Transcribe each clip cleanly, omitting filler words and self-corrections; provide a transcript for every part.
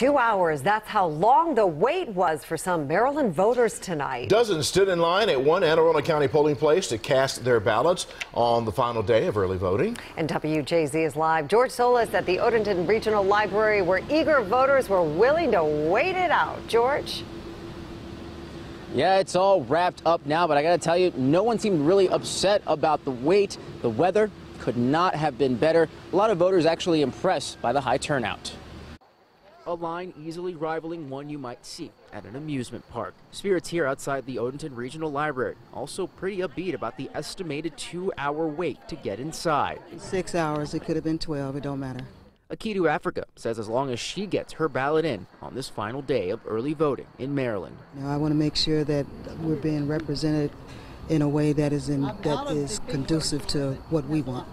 2 hours. That's how long the wait was for some Maryland voters tonight. Dozens stood in line at one Anne Arundel County polling place to cast their ballots on the final day of early voting. And WJZ is live. George Solis at the Odenton Regional Library, where eager voters were willing to wait it out. George? Yeah, it's all wrapped up now, but I got to tell you, no one seemed really upset about the wait. The weather could not have been better. A lot of voters actually impressed by the high turnout. A line easily rivaling one you might see at an amusement park. Spirits here outside the Odenton Regional Library also pretty upbeat about the estimated 2-hour wait to get inside. 6 hours, it could have been 12, it don't matter. Akitu Africa says as long as she gets her ballot in on this final day of early voting in Maryland. Now, I want to make sure that we're being represented in a way that is conducive to what we want.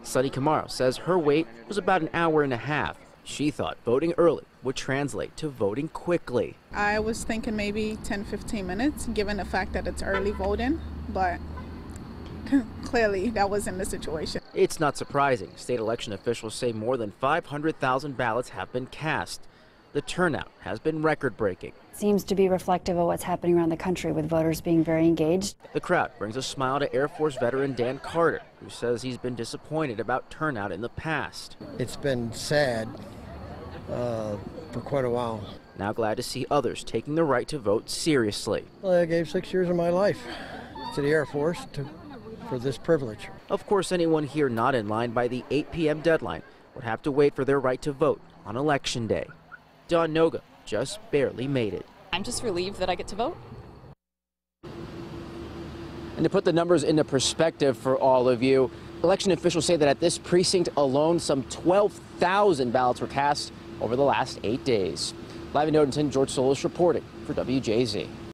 Sunny Camaro says her wait was about an hour and a half. She thought voting early would translate to voting quickly. I was thinking maybe 10-15 minutes, given the fact that it's early voting, but clearly that wasn't the situation. It's not surprising. State election officials say more than 500,000 ballots have been cast. The turnout has been record-breaking. Seems to be reflective of what's happening around the country, with voters being very engaged. The crowd brings a smile to Air Force veteran Dan Carter, who says he's been disappointed about turnout in the past. It's been sad for quite a while. Now glad to see others taking the right to vote seriously. Well, I gave 6 years of my life to the Air Force for this privilege. Of course, anyone here not in line by the 8 p.m. deadline would have to wait for their right to vote on Election Day. Dawn Noga just barely made it. I'm just relieved that I get to vote. And to put the numbers into perspective for all of you, election officials say that at this precinct alone, some 12,000 ballots were cast over the last 8 days. Live in Odenton, George Solis reporting for WJZ.